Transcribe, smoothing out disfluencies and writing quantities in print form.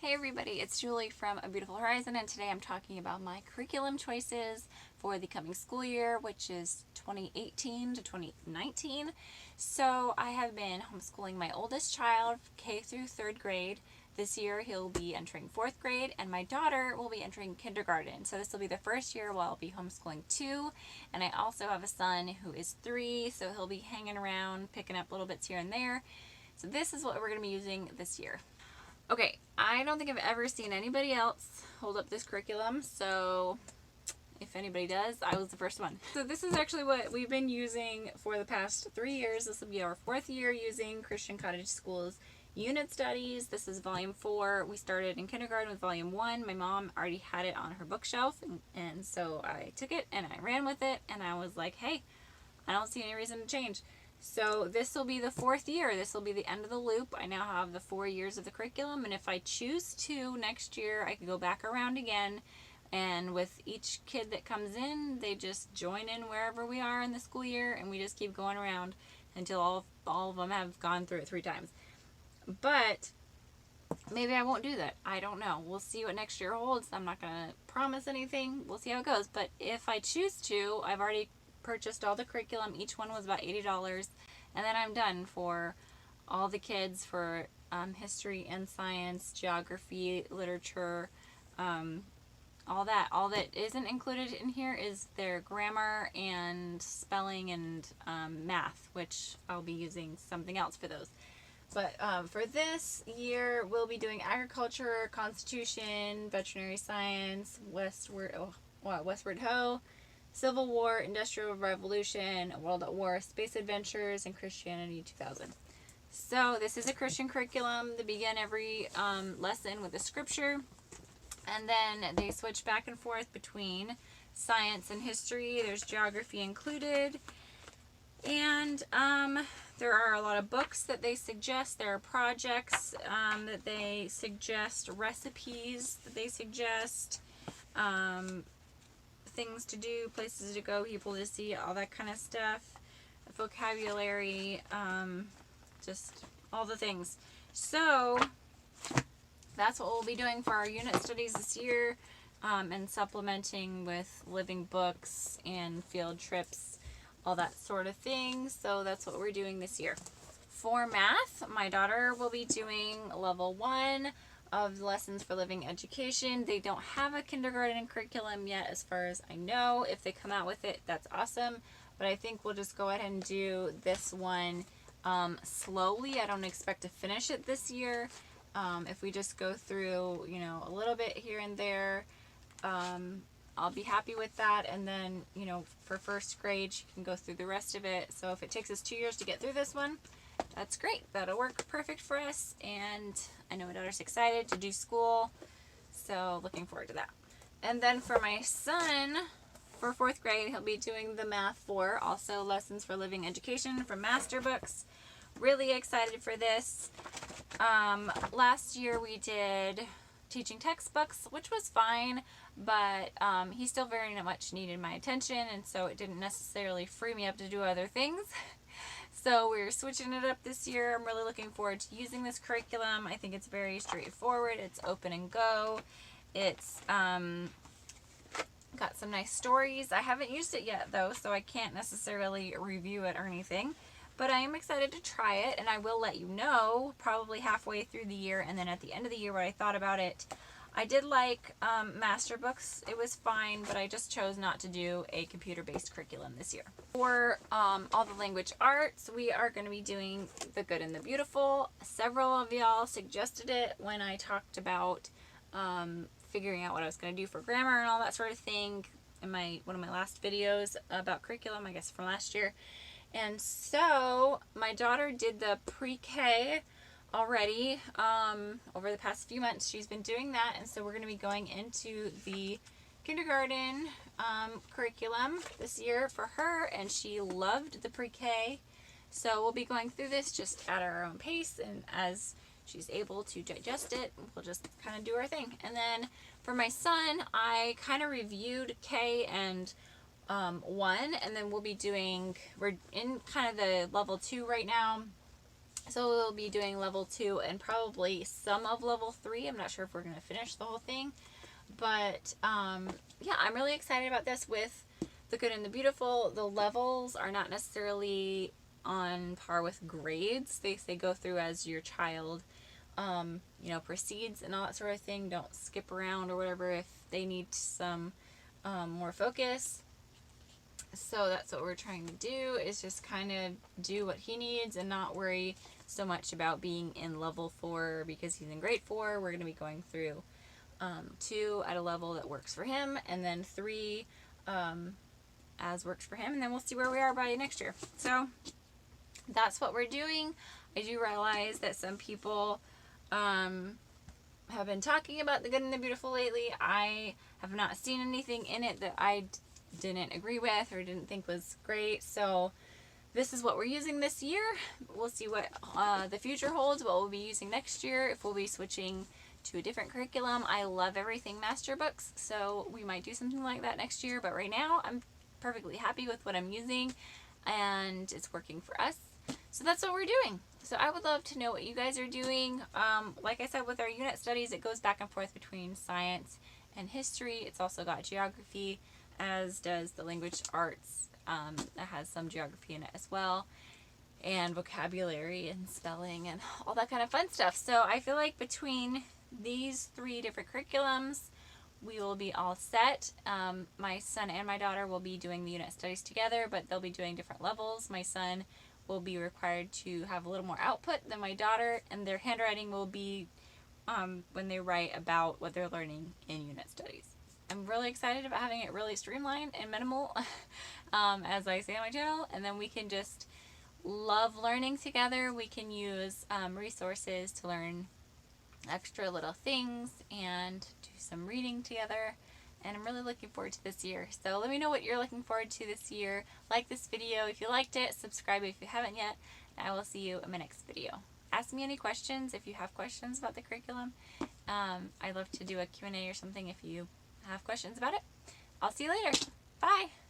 Hey everybody, it's Julie from A Beautiful Horizon, and today I'm talking about my curriculum choices for the coming school year, which is 2018 to 2019. So I have been homeschooling my oldest child, K through 3rd grade. This year he'll be entering 4th grade, and my daughter will be entering kindergarten. So this will be the first year where I'll be homeschooling 2, and I also have a son who is 3, so he'll be hanging around, picking up little bits here and there. So this is what we're going to be using this year. Okay, I don't think I've ever seen anybody else hold up this curriculum, so if anybody does, I was the first one. So this is actually what we've been using for the past 3 years. This will be our 4th year using Christian Cottage School's unit studies. This is volume 4. We started in kindergarten with volume 1. My mom already had it on her bookshelf, and so I took it and I ran with it, and I was like, hey, I don't see any reason to change. So this will be the 4th year. This will be the end of the loop. I now have the 4 years of the curriculum, and if I choose to, next year I can go back around again, and with each kid that comes in, they just join in wherever we are in the school year, and we just keep going around until all of them have gone through it 3 times. But maybe I won't do that. I don't know. We'll see what next year holds. I'm not going to promise anything. We'll see how it goes. But if I choose to, I've already purchased all the curriculum. Each one was about $80, and then I'm done for all the kids for history and science, geography, literature, all that. All that isn't included in here is their grammar and spelling and math, which I'll be using something else for those. But for this year, we'll be doing agriculture, constitution, veterinary science, Westward Ho, Civil War, Industrial Revolution, World at War, Space Adventures, and Christianity 2000. So this is a Christian curriculum. They begin every lesson with a scripture, and then they switch back and forth between science and history. There's geography included, and there are a lot of books that they suggest. There are projects that they suggest, recipes that they suggest, things to do, places to go, people to see, all that kind of stuff, vocabulary, just all the things. So that's what we'll be doing for our unit studies this year, and supplementing with living books and field trips, all that sort of thing. So that's what we're doing this year. For math, my daughter will be doing level 1 of lessons for living education. They don't have a kindergarten curriculum yet, as far as I know. If they come out with it, that's awesome. But I think we'll just go ahead and do this one slowly. I don't expect to finish it this year. If we just go through, a little bit here and there, I'll be happy with that. And then, for 1st grade, she can go through the rest of it. So if it takes us 2 years to get through this one, that's great. That'll work perfect for us. And I know my daughter's excited to do school, so looking forward to that. And then for my son, for 4th grade, he'll be doing the Math 4, also Lessons for Living Education from Master Books. Really excited for this. Last year we did teaching textbooks, which was fine, but he still very much needed my attention, and so it didn't necessarily free me up to do other things. So we're switching it up this year. I'm really looking forward to using this curriculum. I think it's very straightforward. It's open and go. It's got some nice stories. I haven't used it yet though, so I can't necessarily review it or anything. But I am excited to try it, and I will let you know probably halfway through the year and then at the end of the year what I thought about it. I did like Master Books. It was fine, but I just chose not to do a computer-based curriculum this year. For all the language arts, we are going to be doing The Good and the Beautiful. Several of y'all suggested it when I talked about figuring out what I was going to do for grammar and all that sort of thing in one of my last videos about curriculum, I guess from last year. And so my daughter did the pre-K already. Over the past few months she's been doing that, and so we're going to be going into the kindergarten curriculum this year for her, and she loved the pre-K. So we'll be going through this just at our own pace, and as she's able to digest it, we'll just kind of do our thing. And then for my son, I kind of reviewed K and 1, and then we're in kind of the level 2 right now. So we'll be doing level 2 and probably some of level 3. I'm not sure if we're going to finish the whole thing. But yeah, I'm really excited about this. With the good and the beautiful, the levels are not necessarily on par with grades. They go through as your child proceeds and all that sort of thing. Don't skip around or whatever if they need some more focus. So that's what we're trying to do, is just kind of do what he needs and not worry so much about being in level 4 because he's in grade 4. We're going to be going through 2 at a level that works for him, and then 3 as works for him, and then we'll see where we are by next year. So that's what we're doing. I do realize that some people have been talking about the good and the beautiful lately. I have not seen anything in it that I didn't agree with or didn't think was great. So this is what we're using this year. We'll see what the future holds, what we'll be using next year, if we'll be switching to a different curriculum. I love everything master books, so we might do something like that next year. But right now, I'm perfectly happy with what I'm using, and it's working for us. So that's what we're doing. So I would love to know what you guys are doing. Like I said, with our unit studies, it goes back and forth between science and history. It's also got geography, as does the language arts. It has some geography in it as well, and vocabulary and spelling and all that kind of fun stuff. So I feel like between these 3 different curriculums, we will be all set. My son and my daughter will be doing the unit studies together, but they'll be doing different levels. My son will be required to have a little more output than my daughter, and their handwriting will be when they write about what they're learning in unit studies. I'm really excited about having it really streamlined and minimal, as I say on my channel, and then we can just love learning together. We can use resources to learn extra little things and do some reading together, and I'm really looking forward to this year. So let me know what you're looking forward to this year. Like this video if you liked it, subscribe if you haven't yet, and I will see you in my next video. Ask me any questions if you have questions about the curriculum. I'd love to do a Q&A or something if you have questions about it. I'll see you later. Bye!